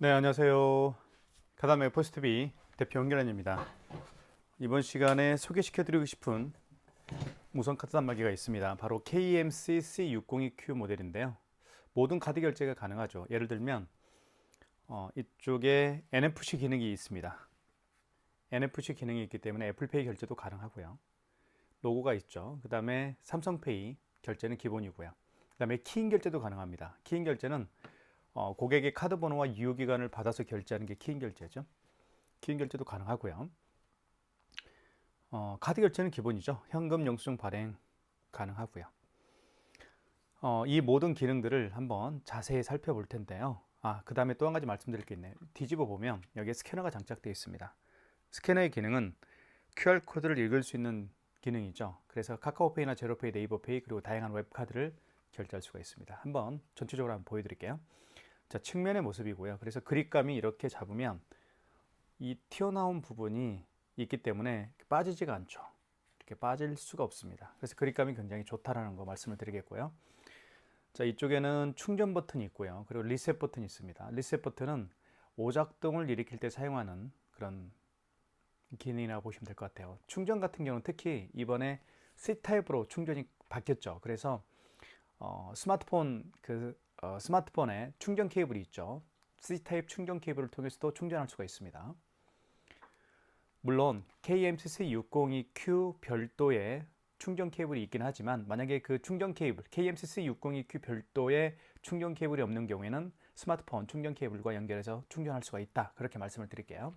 네, 안녕하세요. 가담의 포스트비 대표 홍길환입니다. 이번 시간에 소개시켜드리고 싶은 무선 카드 단말기가 있습니다. 바로 KMCC 602Q 모델인데요. 모든 카드 결제가 가능하죠. 예를 들면 이쪽에 NFC 기능이 있습니다. NFC 기능이 있기 때문에 애플페이 결제도 가능하고요. 로고가 있죠. 그 다음에 삼성페이 결제는 기본이고요. 그 다음에 키인 결제도 가능합니다. 키인 결제는 고객의 카드 번호와 유효기간을 받아서 결제하는 게 키인 결제죠. 키인 결제도 가능하고요. 카드 결제는 기본이죠. 현금 영수증 발행 가능하고요. 이 모든 기능들을 한번 자세히 살펴볼 텐데요. 그 다음에 또 한 가지 말씀드릴 게 있네요. 뒤집어 보면 여기에 스캐너가 장착되어 있습니다. 스캐너의 기능은 QR코드를 읽을 수 있는 기능이죠. 그래서 카카오페이나 제로페이, 네이버페이 그리고 다양한 웹카드를 결제할 수가 있습니다. 한번 전체적으로 한번 보여드릴게요. 자, 측면의 모습이고요. 그래서 그립감이 이렇게 잡으면 이 튀어나온 부분이 있기 때문에 빠지지가 않죠. 이렇게 빠질 수가 없습니다. 그래서 그립감이 굉장히 좋다라는 거 말씀을 드리겠고요. 자, 이쪽에는 충전 버튼이 있고요. 그리고 리셋 버튼이 있습니다. 리셋 버튼은 오작동을 일으킬 때 사용하는 그런 기능이라고 보시면 될 것 같아요. 충전 같은 경우는 특히 이번에 C타입으로 충전이 바뀌었죠. 그래서 스마트폰에 충전 케이블이 있죠. C타입 충전 케이블을 통해서도 충전할 수가 있습니다. 물론 KMCC602Q 별도의 충전 케이블이 있긴 하지만 만약에 그 충전 케이블 KMCC602Q 별도의 충전 케이블이 없는 경우에는 스마트폰 충전 케이블과 연결해서 충전할 수가 있다. 그렇게 말씀을 드릴게요.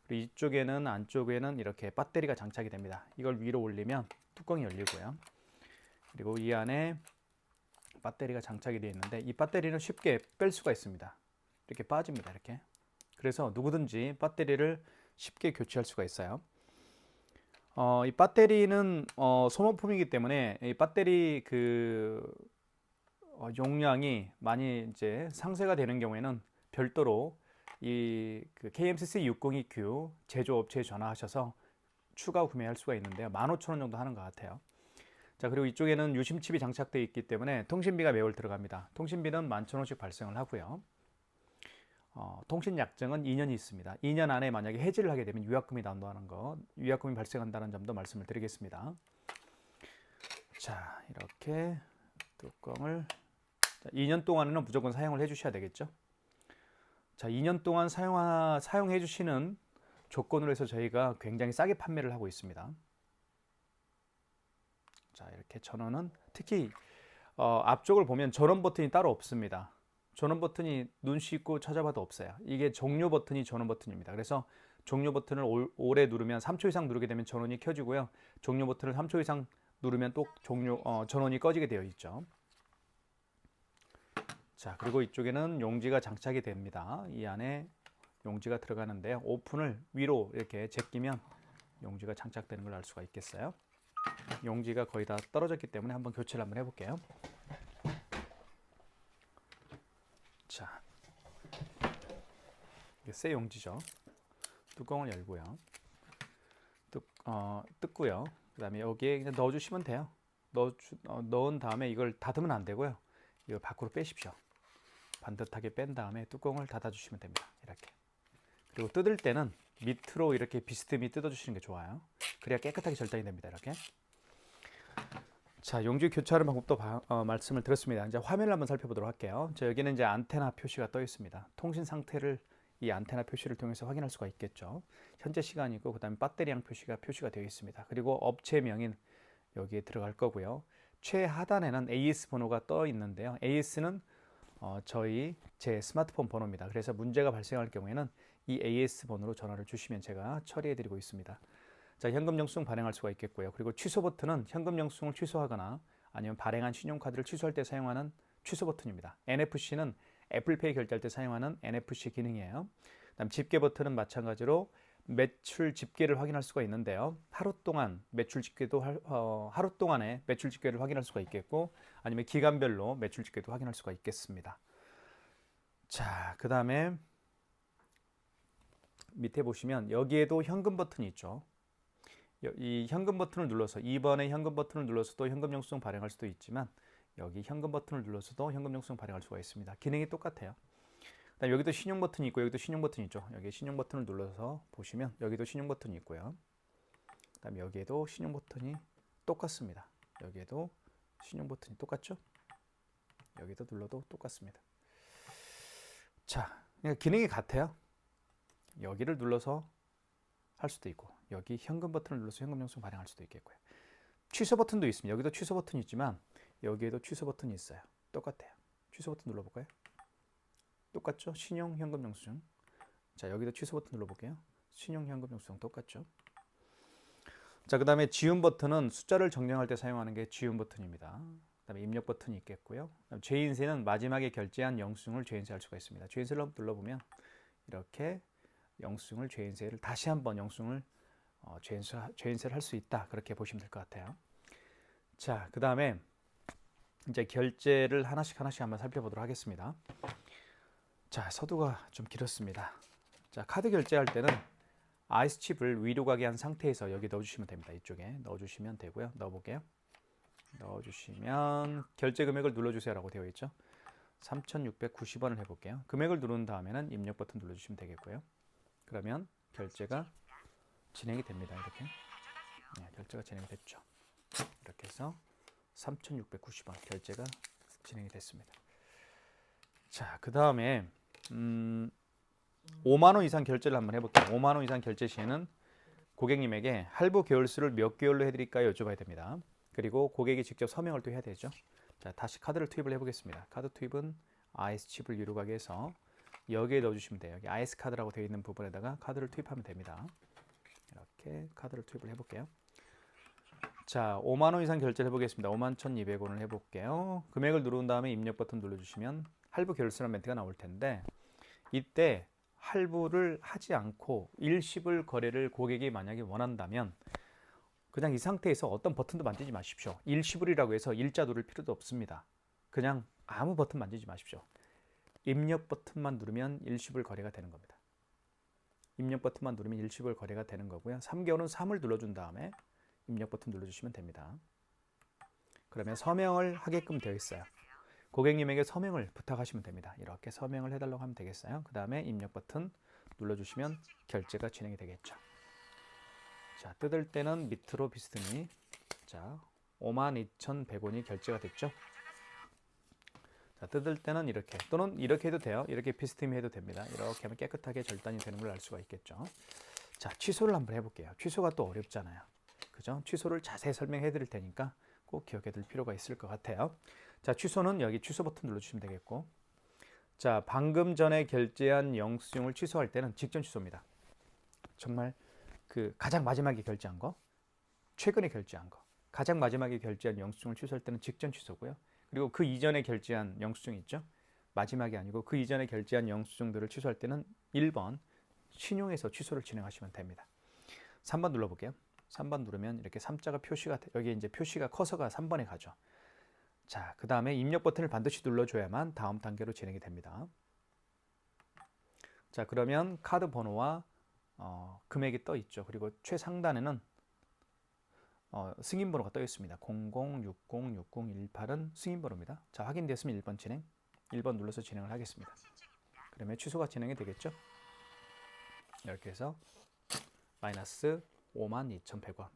그리고 이쪽에는 안쪽에는 이렇게 배터리가 장착이 됩니다. 이걸 위로 올리면 뚜껑이 열리고요. 그리고 이 안에 배터리가 장착이 되어 있는데 이 배터리는 쉽게 뺄 수가 있습니다. 이렇게 빠집니다. 이렇게. 그래서 누구든지 배터리를 쉽게 교체할 수가 있어요. 이 배터리는 소모품이기 때문에 이 배터리 용량이 많이 이제 상세가 되는 경우에는 별도로 그 KMCC 602Q 제조업체에 전화하셔서 추가 구매할 수가 있는데요. 15,000원 정도 하는 것 같아요. 자, 그리고 이쪽에는 유심 칩이 장착되어 있기 때문에 통신비가 매월 들어갑니다. 통신비는 11,000원씩 발생을 하고요. 통신 약정은 2년이 있습니다. 2년 안에 만약에 해지를 하게 되면 위약금이 나온다는 거, 위약금이 발생한다는 점도 말씀을 드리겠습니다. 자, 이렇게 뚜껑을 2년 동안은 무조건 사용을 해주셔야 되겠죠. 자, 2년 동안 사용해 주시는 조건으로 해서 저희가 굉장히 싸게 판매를 하고 있습니다. 자, 이렇게 전원은 특히 앞쪽을 보면 전원 버튼이 따로 없습니다. 전원 버튼이 눈 씻고 찾아봐도 없어요. 이게 종료 버튼이 전원 버튼입니다. 그래서 종료 버튼을 오래 누르면 3초 이상 누르게 되면 전원이 켜지고요. 종료 버튼을 3초 이상 누르면 또 전원이 꺼지게 되어 있죠. 자, 그리고 이쪽에는 용지가 장착이 됩니다. 이 안에 용지가 들어가는데요. 오픈을 위로 이렇게 제끼면 용지가 장착되는 걸 알 수가 있겠어요. 용지가 거의 다 떨어졌기 때문에 한번 교체를 한번 해볼게요. 자, 이게 새 용지죠. 뚜껑을 열고요. 뜯고요. 그 다음에 여기에 그냥 넣어주시면 돼요. 넣은 다음에 이걸 닫으면 안 되고요. 이거 밖으로 빼십시오. 반듯하게 뺀 다음에 뚜껑을 닫아주시면 됩니다. 이렇게. 그리고 뜯을 때는 밑으로 이렇게 비스듬히 뜯어주시는 게 좋아요. 그래야 깨끗하게 절단이 됩니다. 이렇게. 자, 용지 교체하는 방법도 말씀을 드렸습니다. 이제 화면을 한번 살펴보도록 할게요. 자, 여기는 이제 안테나 표시가 떠 있습니다. 통신 상태를 이 안테나 표시를 통해서 확인할 수가 있겠죠. 현재 시간이고 그다음에 배터리량 표시가 되어 있습니다. 그리고 업체명인 여기에 들어갈 거고요. 최하단에는 AS 번호가 떠 있는데요. AS는 제 스마트폰 번호입니다. 그래서 문제가 발생할 경우에는 이 AS 번호로 전화를 주시면 제가 처리해 드리고 있습니다. 자, 현금 영수증 발행할 수가 있겠고요. 그리고 취소 버튼은 현금 영수증을 취소하거나 아니면 발행한 신용카드를 취소할 때 사용하는 취소 버튼입니다. NFC는 애플페이 결제할 때 사용하는 NFC 기능이에요. 그다음 집계 버튼은 마찬가지로 매출 집계를 확인할 수가 있는데요. 하루 동안의 매출 집계를 확인할 수가 있겠고 아니면 기간별로 매출 집계도 확인할 수가 있겠습니다. 자, 그 다음에 밑에 보시면 여기에도 현금 버튼이 있죠. 이 현금 버튼을 눌러서 2번의 현금 버튼을 눌러서도 현금 영수증 발행할 수도 있지만 여기 현금 버튼을 눌러서도 현금 영수증 발행할 수가 있습니다. 기능이 똑같아요. 그다음 여기도 신용 버튼이 있고 여기도 신용 버튼이 있죠. 여기 신용 버튼을 눌러서 보시면 여기도 신용 버튼이 있고요. 그다음 여기에도 신용 버튼이 똑같습니다. 여기에도 신용 버튼이 똑같죠? 여기도 눌러도 똑같습니다. 자, 기능이 같아요. 여기를 눌러서 할 수도 있고 여기 현금 버튼을 눌러서 현금 영수증 발행할 수도 있겠고요. 취소 버튼도 있습니다. 여기도 취소 버튼이 있지만 여기에도 취소 버튼이 있어요. 똑같아요. 취소 버튼 눌러볼까요? 똑같죠? 신용 현금 영수증. 자, 여기도 취소 버튼 눌러볼게요. 신용 현금 영수증 똑같죠? 자, 그 다음에 지운 버튼은 숫자를 정정할 때 사용하는 게 지운 버튼입니다. 그 다음에 입력 버튼이 있겠고요. 죄인세는 마지막에 결제한 영수증을 죄인세할 수가 있습니다. 죄인세를 눌러보면 이렇게 영수증을 죄인세를 다시 한번 영수증을 죄인세를 할 수 있다. 그렇게 보시면 될 것 같아요. 자, 그 다음에 이제 결제를 하나씩 한번 살펴보도록 하겠습니다. 자, 서두가 좀 길었습니다. 자, 카드 결제할 때는 아이스 칩을 위로 가게 한 상태에서 여기 넣어주시면 됩니다. 이쪽에 넣어주시면 되고요. 넣어볼게요. 넣어주시면 결제 금액을 눌러주세요 라고 되어 있죠. 3,690원을 해볼게요. 금액을 누른 다음에는 입력 버튼 눌러주시면 되겠고요. 그러면 결제가 진행이 됩니다. 이렇게 결제가 진행이 됐죠. 이렇게 해서 3,690원 결제가 진행이 됐습니다. 자, 그 다음에 5만 원 이상 결제를 한번 해볼게요. 5만 원 이상 결제 시에는 고객님에게 할부 개월수를 몇 개월로 해드릴까요? 여쭤봐야 됩니다. 그리고 고객이 직접 서명을 또 해야 되죠. 자, 다시 카드를 투입을 해보겠습니다. 카드 투입은 아이스 칩을 위로 가게 해서 여기에 넣어주시면 돼요. 여기 아이스 카드라고 되어 있는 부분에다가 카드를 투입하면 됩니다. 이렇게 카드를 투입을 해볼게요. 자, 5만 원 이상 결제를 해보겠습니다. 51,200원을 해볼게요. 금액을 누른 다음에 입력 버튼 눌러주시면 할부 결수라는 멘트가 나올 텐데 이때 할부를 하지 않고 일시불 거래를 고객이 만약에 원한다면 그냥 이 상태에서 어떤 버튼도 만지지 마십시오. 일시불이라고 해서 일자 누를 필요도 없습니다. 그냥 아무 버튼 만지지 마십시오. 입력 버튼만 누르면 일시불 거래가 되는 겁니다. 입력 버튼만 누르면 일시불 거래가 되는 거고요. 3개월은 3을 눌러준 다음에 입력 버튼 눌러주시면 됩니다. 그러면 서명을 하게끔 되어 있어요. 고객님에게 서명을 부탁하시면 됩니다. 이렇게 서명을 해달라고 하면 되겠어요. 그 다음에 입력 버튼 눌러주시면 결제가 진행이 되겠죠. 자, 뜯을 때는 밑으로 비스듬히 자 52,100원이 결제가 됐죠. 자, 뜯을 때는 이렇게 또는 이렇게 해도 돼요. 이렇게 비스듬히 해도 됩니다. 이렇게 하면 깨끗하게 절단이 되는 걸 알 수가 있겠죠. 자, 취소를 한번 해볼게요. 취소가 또 어렵잖아요. 그죠? 취소를 자세히 설명해 드릴 테니까 꼭 기억해 둘 필요가 있을 것 같아요. 자, 취소는 여기 취소 버튼 눌러주시면 되겠고, 자, 방금 전에 결제한 영수증을 취소할 때는 직전 취소입니다. 정말 그 가장 마지막에 결제한 거, 최근에 결제한 거, 가장 마지막에 결제한 영수증을 취소할 때는 직전 취소고요. 그리고 그 이전에 결제한 영수증 있죠? 마지막이 아니고 그 이전에 결제한 영수증들을 취소할 때는 1번 신용해서 취소를 진행하시면 됩니다. 3번 눌러볼게요. 3번 누르면 이렇게 3자가 표시가 여기 이제 표시가 커서가 3번에 가죠. 자, 그 다음에 입력 버튼을 반드시 눌러줘야만 다음 단계로 진행이 됩니다. 자, 그러면 카드 번호와 금액이 떠 있죠. 그리고 최상단에는 승인 번호가 떠 있습니다. 00606018은 승인 번호입니다. 자, 확인됐으면 1번 진행, 1번 눌러서 진행을 하겠습니다. 그러면 취소가 진행이 되겠죠. 이렇게 해서 마이너스 52,100원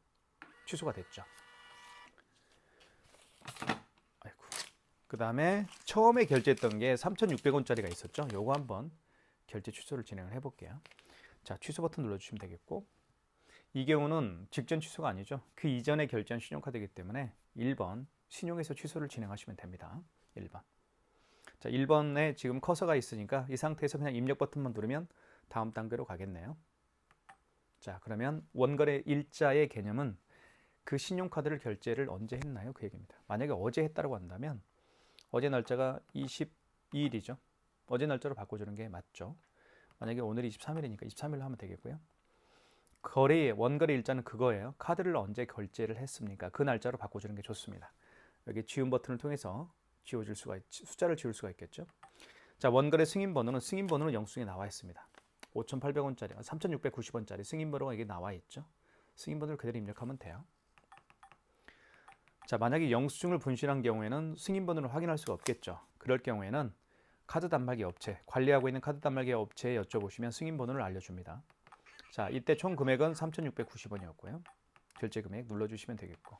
취소가 됐죠. 아이고. 그 다음에 처음에 결제했던 게 3,600원짜리가 있었죠. 요거 한번 결제 취소를 진행을 해볼게요. 자, 취소 버튼 눌러주시면 되겠고, 이 경우는 직전 취소가 아니죠. 그 이전에 결제한 신용카드이기 때문에 1번 신용해서 취소를 진행하시면 됩니다. 1번. 자, 1번에 지금 커서가 있으니까 이 상태에서 그냥 입력 버튼만 누르면 다음 단계로 가겠네요. 자, 그러면 원거래 일자의 개념은 그 신용카드를 결제를 언제 했나요? 그 얘기입니다. 만약에 어제 했다고 한다면 어제 날짜가 22일이죠. 어제 날짜로 바꿔주는 게 맞죠. 만약에 오늘이 23일이니까 23일로 하면 되겠고요. 원거래 일자는 그거예요. 카드를 언제 결제를 했습니까? 그 날짜로 바꿔주는 게 좋습니다. 여기 지운 버튼을 통해서 지워줄 수가 숫자를 지울 수가 있겠죠. 자, 원거래 승인번호는 영수증에 나와 있습니다. 5,800원짜리, 3,690원짜리 승인번호가 여기 나와 있죠. 승인번호를 그대로 입력하면 돼요. 자, 만약에 영수증을 분실한 경우에는 승인번호를 확인할 수가 없겠죠. 그럴 경우에는 카드 단말기 업체, 관리하고 있는 카드 단말기 업체에 여쭤보시면 승인 번호를 알려줍니다. 자, 이때 총 금액은 3,690원이었고요. 결제 금액 눌러주시면 되겠고,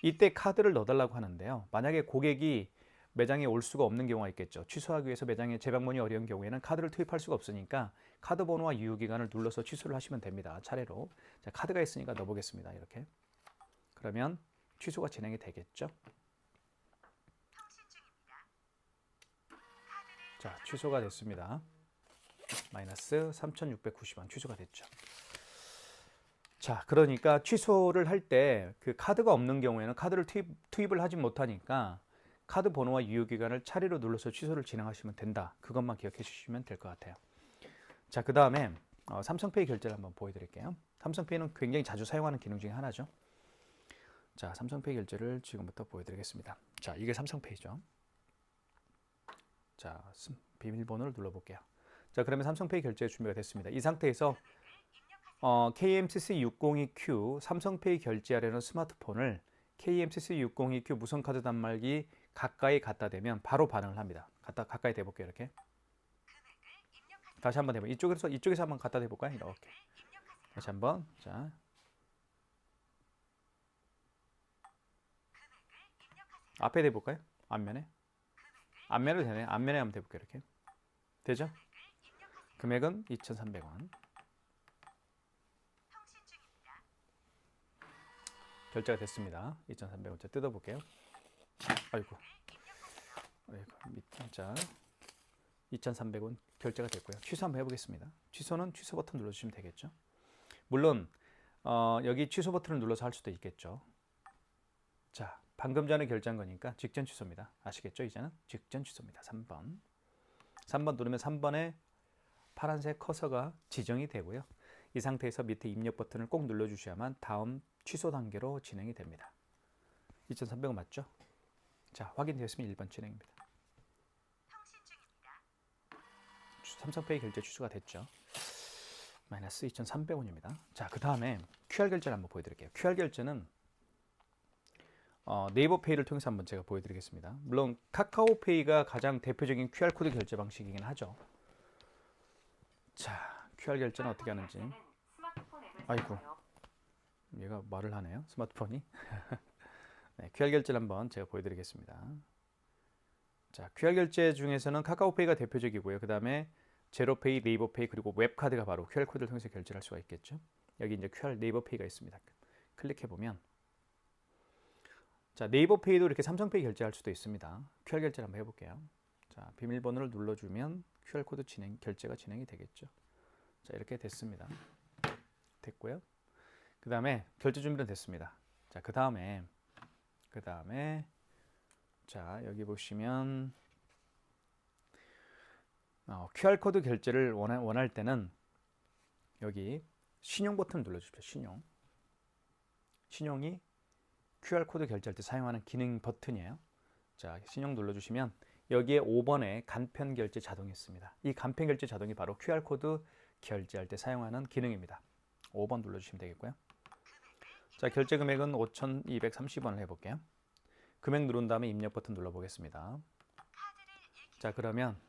이때 카드를 넣어달라고 하는데요. 만약에 고객이 매장에 올 수가 없는 경우가 있겠죠. 취소하기 위해서 매장에 재방문이 어려운 경우에는 카드를 투입할 수가 없으니까 카드 번호와 유효기간을 눌러서 취소를 하시면 됩니다. 차례로. 자, 카드가 있으니까 넣어보겠습니다. 이렇게. 그러면 취소가 진행이 되겠죠. 자, 취소가 됐습니다. 마이너스 3,690원 취소가 됐죠. 자, 그러니까 취소를 할 때 그 카드가 없는 경우에는 카드를 투입을 하지 못하니까 카드 번호와 유효기간을 차례로 눌러서 취소를 진행하시면 된다. 그것만 기억해 주시면 될 것 같아요. 자, 그 다음에 삼성페이 결제를 한번 보여드릴게요. 삼성페이는 굉장히 자주 사용하는 기능 중에 하나죠. 자, 삼성페이 결제를 지금부터 보여드리겠습니다. 자, 이게 삼성페이죠. 자, 비밀번호를 눌러볼게요. 자, 그러면 삼성페이 결제 준비가 됐습니다. 이 상태에서 KMCC602Q 삼성페이 결제하려는 스마트폰을 KMCC602Q 무선카드 단말기 가까이 갖다 대면 바로 반응을 합니다. 가까이 대볼게요. 이렇게. 다시 한번 대볼게요. 이쪽에서 한번 갖다 대볼까요? 이렇게. 다시 한번. 자. 앞에 대볼까요? 앞면에. 앞면으로 되네. 앞면에 한번 대볼게요. 이렇게. 되죠? 금액은 2,300원. 결제가 됐습니다. 2,300원째 뜯어볼게요. 아이고. 자, 2,300원 결제가 됐고요. 취소 한번 해보겠습니다. 취소는 취소 버튼 눌러주시면 되겠죠. 물론 여기 취소 버튼을 눌러서 할 수도 있겠죠. 자, 방금 전에 결제한 거니까 직전 취소입니다. 아시겠죠? 이제는 직전 취소입니다. 3번. 3번 누르면 3번에 파란색 커서가 지정이 되고요. 이 상태에서 밑에 입력 버튼을 꼭 눌러주셔야만 다음 취소 단계로 진행이 됩니다. 2,300원 맞죠? 자, 확인되었으면 1번 진행입니다. 삼성페이 결제 취소가 됐죠. 마이너스 2,300원입니다. 자, 그 다음에 QR 결제를 한번 보여드릴게요. QR 결제는 네이버페이를 통해서 한번 제가 보여드리겠습니다. 물론 카카오페이가 가장 대표적인 QR코드 결제 방식이긴 하죠. 자, QR 결제는 어떻게 하는지. 아이고, 얘가 말을 하네요. 스마트폰이. 네, QR 결제를 한번 제가 보여드리겠습니다. 자, QR 결제 중에서는 카카오페이가 대표적이고요. 그 다음에 제로페이, 네이버페이, 그리고 웹카드가 바로 QR코드를 통해서 결제를 할 수가 있겠죠. 여기 이제 QR 네이버페이가 있습니다. 클릭해보면 자, 네이버페이도 이렇게 삼성페이 결제할 수도 있습니다. QR 결제를 한번 해볼게요. 자, 비밀번호를 눌러주면 QR코드 결제가 진행이 되겠죠. 자, 이렇게 됐습니다. 됐고요. 그 다음에 결제 준비는 됐습니다. 자, 그 다음에 자, 여기 보시면 QR코드 결제를 원할 때는 여기 신용 버튼을 눌러주십시오. 신용이 QR코드 결제할 때 사용하는 기능 버튼이에요. 자, 신용 눌러주시면 여기에 5번에 간편 결제 자동이 있습니다. 이 간편 결제 자동이 바로 QR코드 결제할 때 사용하는 기능입니다. 5번 눌러주시면 되겠고요. 자, 결제 금액은 5,230원을 해볼게요. 금액 누른 다음에 입력 버튼 눌러보겠습니다. 자, 그러면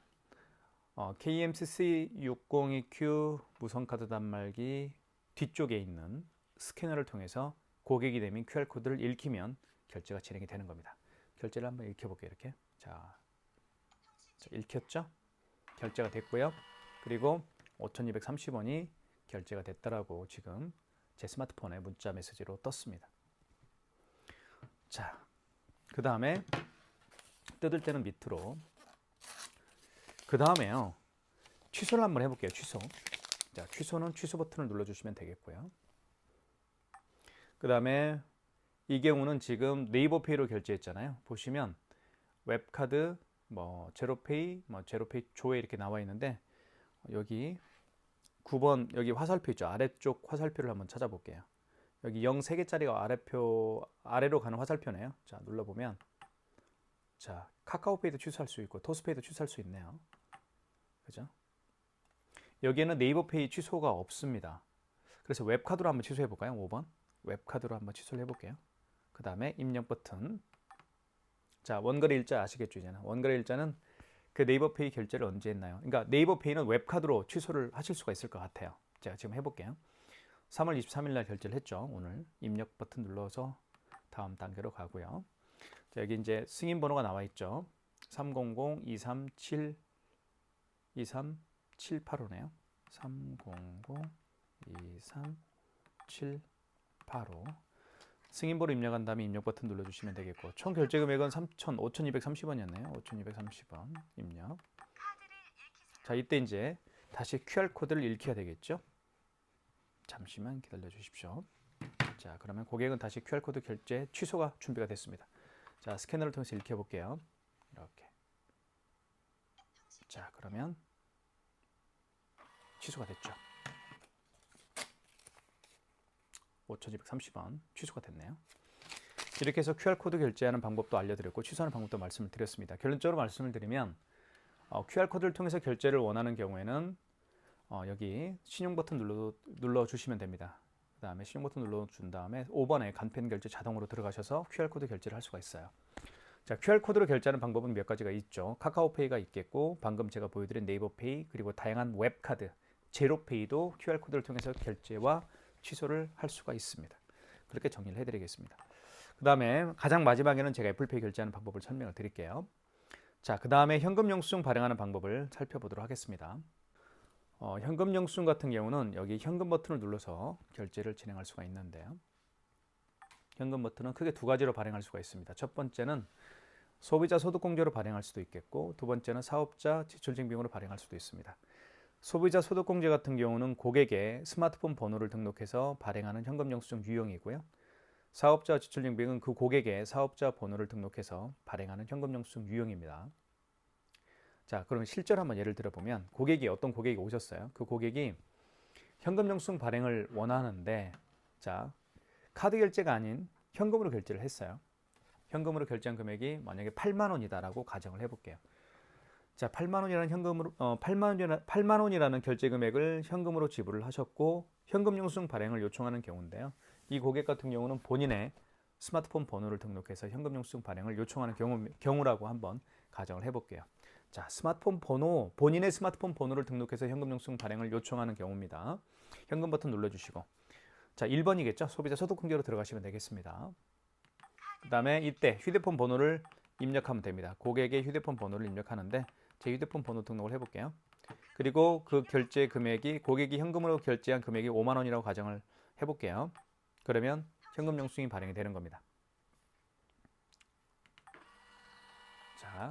KMCC602Q 무선카드 단말기 뒤쪽에 있는 스캐너를 통해서 고객이 내민 QR코드를 읽히면 결제가 진행이 되는 겁니다. 결제를 한번 읽혀볼게요. 이렇게. 자, 읽혔죠? 결제가 됐고요. 그리고 5,230원이 결제가 됐다라고 지금 제 스마트폰에 문자 메시지로 떴습니다. 자, 그 다음에 뜯을 때는 밑으로. 그 다음에요. 취소를 한번 해볼게요. 취소. 자, 취소는 취소 버튼을 눌러주시면 되겠고요. 그 다음에 이 경우는 지금 네이버페이로 결제했잖아요. 보시면 웹카드, 제로페이, 제로페이 조에 이렇게 나와 있는데 여기 9번 여기 화살표 있죠. 아래쪽 화살표를 한번 찾아볼게요. 여기 0 3개짜리가 아래로 가는 화살표네요. 자, 눌러보면 자, 카카오페이도 취소할 수 있고 토스페이도 취소할 수 있네요. 그죠? 여기에는 네이버페이 취소가 없습니다. 그래서 웹카드로 한번 취소해 볼까요? 5번 웹카드로 한번 취소를 해볼게요. 그 다음에 입력 버튼. 자, 원거래 일자 아시겠죠? 이제는 원거래 일자는 그 네이버페이 결제를 언제 했나요? 그러니까 네이버페이는 웹카드로 취소를 하실 수가 있을 것 같아요. 제가 지금 해볼게요. 3월 23일 날 결제를 했죠. 오늘 입력 버튼 눌러서 다음 단계로 가고요. 자, 여기 이제 승인 번호가 나와 있죠. 300-237 23785네요. 300-23785 승인 번호 입력한 다음에 입력 버튼 눌러주시면 되겠고 총 결제 금액은 5,230원이었네요. 5,230원 입력. 자, 이때 이제 다시 QR코드를 읽혀야 되겠죠. 잠시만 기다려 주십시오. 자, 그러면 고객은 다시 QR코드 결제 취소가 준비가 됐습니다. 자, 스캐너를 통해서 읽혀 볼게요. 이렇게. 자, 그러면 취소가 됐죠. 5,230원 취소가 됐네요. 이렇게 해서 QR코드 결제하는 방법도 알려드렸고 취소하는 방법도 말씀을 드렸습니다. 결론적으로 말씀을 드리면 QR코드를 통해서 결제를 원하는 경우에는 여기 신용 버튼 눌러주시면 됩니다. 그 다음에 신용 버튼 눌러준 다음에 5번에 간편 결제 자동으로 들어가셔서 QR코드 결제를 할 수가 있어요. 자, QR코드로 결제하는 방법은 몇 가지가 있죠. 카카오페이가 있겠고 방금 제가 보여드린 네이버페이 그리고 다양한 웹카드, 제로페이도 QR코드를 통해서 결제와 취소를 할 수가 있습니다. 그렇게 정리를 해드리겠습니다. 그 다음에 가장 마지막에는 제가 애플페이 결제하는 방법을 설명을 드릴게요. 자, 그 다음에 현금 영수증 발행하는 방법을 살펴보도록 하겠습니다. 현금 영수증 같은 경우는 여기 현금 버튼을 눌러서 결제를 진행할 수가 있는데요. 현금 버튼은 크게 두 가지로 발행할 수가 있습니다. 첫 번째는 소비자 소득공제로 발행할 수도 있겠고 두 번째는 사업자 지출증빙으로 발행할 수도 있습니다. 소비자 소득공제 같은 경우는 고객의 스마트폰 번호를 등록해서 발행하는 현금 영수증 유형이고요. 사업자 지출증빙은 그 고객의 사업자 번호를 등록해서 발행하는 현금 영수증 유형입니다. 자, 그러면 실제로 한번 예를 들어보면 어떤 고객이 오셨어요. 그 고객이 현금 영수증 발행을 원하는데 자, 카드 결제가 아닌 현금으로 결제를 했어요. 현금으로 결제한 금액이 만약에 8만 원이다라고 가정을 해볼게요. 자, 8만 원이라는 8만 원이라는 결제 금액을 현금으로 지불을 하셨고 현금 영수증 발행을 요청하는 경우인데요. 이 고객 같은 경우는 본인의 스마트폰 번호를 등록해서 현금 영수증 발행을 요청하는 경우라고 한번 가정을 해볼게요. 자, 본인의 스마트폰 번호를 등록해서 현금 영수증 발행을 요청하는 경우입니다. 현금 버튼 눌러주시고 자, 1번이겠죠? 소비자 소득공제로 들어가시면 되겠습니다. 그 다음에 이때 휴대폰 번호를 입력하면 됩니다. 고객의 휴대폰 번호를 입력하는데 제 휴대폰 번호 등록을 해볼게요. 그리고 그 결제 금액이 고객이 현금으로 결제한 금액이 5만 원이라고 가정을 해볼게요. 그러면 현금 영수증이 발행이 되는 겁니다. 자,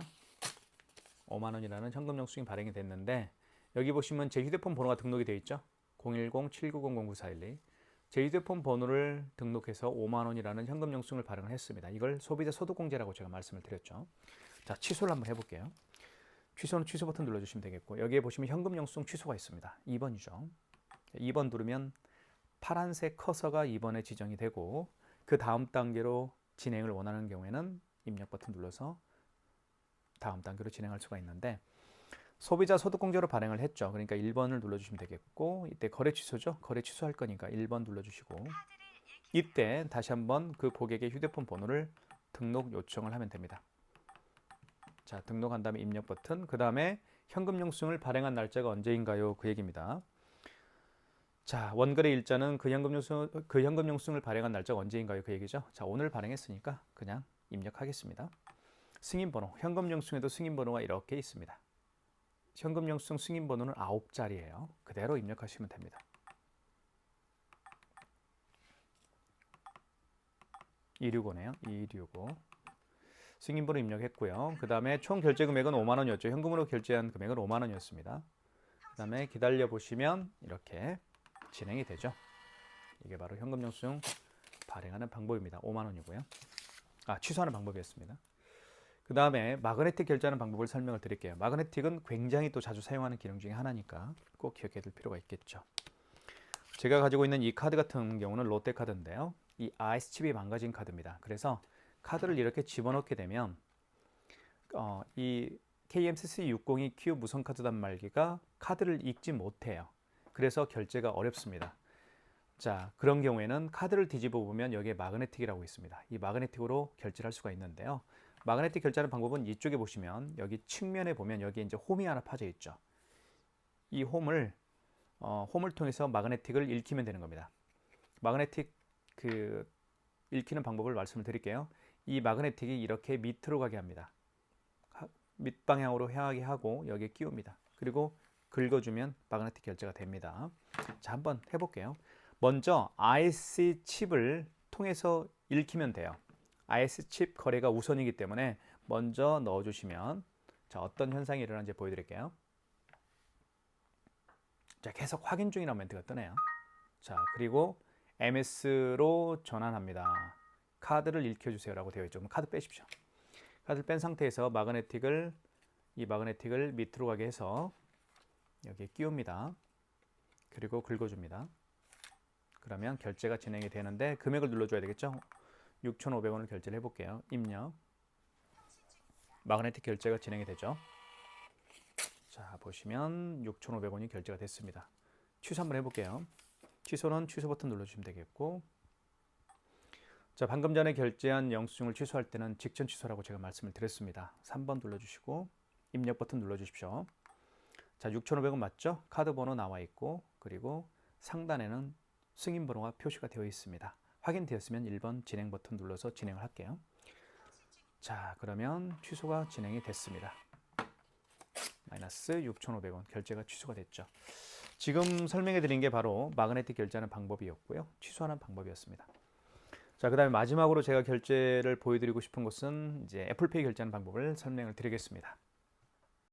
5만 원이라는 현금 영수증이 발행이 됐는데 여기 보시면 제 휴대폰 번호가 등록이 되어 있죠. 010-7900-9412 제 휴대폰 번호를 등록해서 5만 원이라는 현금 영수증을 발행을 했습니다. 이걸 소비자 소득공제라고 제가 말씀을 드렸죠. 자, 취소를 한번 해볼게요. 취소는 취소 버튼 눌러주시면 되겠고 여기에 보시면 현금 영수증 취소가 있습니다. 2번이죠. 2번 누르면 파란색 커서가 2번에 지정이 되고 그 다음 단계로 진행을 원하는 경우에는 입력 버튼 눌러서 다음 단계로 진행할 수가 있는데 소비자 소득공제로 발행을 했죠. 그러니까 1번을 눌러주시면 되겠고 이때 거래 취소죠. 거래 취소할 거니까 1번 눌러주시고 이때 다시 한번 그 고객의 휴대폰 번호를 등록 요청을 하면 됩니다. 자, 등록한 다음에 입력 버튼, 그 다음에 현금 영수증을 발행한 날짜가 언제인가요? 그 얘기입니다. 자, 원거래 일자는 그 현금 영수증을 발행한 날짜가 언제인가요? 그 얘기죠. 자, 오늘 발행했으니까 그냥 입력하겠습니다. 승인번호, 현금 영수증에도 승인번호가 이렇게 있습니다. 현금 영수증 승인번호는 9자리예요. 그대로 입력하시면 됩니다. 265네요. 265. 승인번호 입력했고요. 그 다음에 총 결제 금액은 5만 원이었죠. 현금으로 결제한 금액은 5만 원이었습니다. 그 다음에 기다려 보시면 이렇게 진행이 되죠. 이게 바로 현금 영수증 발행하는 방법입니다. 5만 원이고요. 취소하는 방법이었습니다. 그 다음에 마그네틱 결제하는 방법을 설명을 드릴게요. 마그네틱은 굉장히 또 자주 사용하는 기능 중에 하나니까 꼭 기억해 둘 필요가 있겠죠. 제가 가지고 있는 이 카드 같은 경우는 롯데카드인데요. 이 IS칩이 망가진 카드입니다. 그래서 카드를 이렇게 집어넣게 되면 이 KMCC602Q 무선카드 단말기가 카드를 읽지 못해요. 그래서 결제가 어렵습니다. 자, 그런 경우에는 카드를 뒤집어 보면 여기에 마그네틱이라고 있습니다. 이 마그네틱으로 결제를 할 수가 있는데요. 마그네틱 결제하는 방법은 이쪽에 보시면 여기 측면에 보면 여기 이제 홈이 하나 파져 있죠. 이 홈을 통해서 마그네틱을 읽히면 되는 겁니다. 마그네틱 읽히는 방법을 말씀을 드릴게요. 이 마그네틱이 이렇게 밑으로 가게 합니다. 밑방향으로 향하게 하고 여기에 끼웁니다. 그리고 긁어주면 마그네틱 결제가 됩니다. 자, 한번 해볼게요. 먼저 IC 칩을 통해서 읽히면 돼요. IC 칩 거래가 우선이기 때문에 먼저 넣어주시면 자, 어떤 현상이 일어나는지 보여드릴게요. 자, 계속 확인 중이라는 멘트가 뜨네요. 자, 그리고 MS로 전환합니다. 카드를 읽혀주세요 라고 되어 있죠. 그럼 카드 빼십시오. 카드를 뺀 상태에서 이 마그네틱을 밑으로 가게 해서 여기에 끼웁니다. 그리고 긁어줍니다. 그러면 결제가 진행이 되는데 금액을 눌러줘야 되겠죠. 6,500원을 결제를 해볼게요. 입력. 마그네틱 결제가 진행이 되죠. 자, 보시면 6,500원이 결제가 됐습니다. 취소 한번 해볼게요. 취소는 취소 버튼 눌러주시면 되겠고, 자, 방금 전에 결제한 영수증을 취소할 때는 직전 취소라고 제가 말씀을 드렸습니다. 3번 눌러주시고 입력 버튼 눌러주십시오. 자, 6,500원 맞죠? 카드 번호 나와 있고, 그리고 상단에는 승인 번호가 표시가 되어 있습니다. 확인되었으면 1번 진행 버튼 눌러서 진행을 할게요. 자, 그러면 취소가 진행이 됐습니다. 마이너스 6,500원 결제가 취소가 됐죠. 지금 설명해 드린 게 바로 마그네틱 결제하는 방법이었고요. 취소하는 방법이었습니다. 자, 그 다음에 마지막으로 제가 결제를 보여드리고 싶은 것은 이제 애플페이 결제하는 방법을 설명을 드리겠습니다.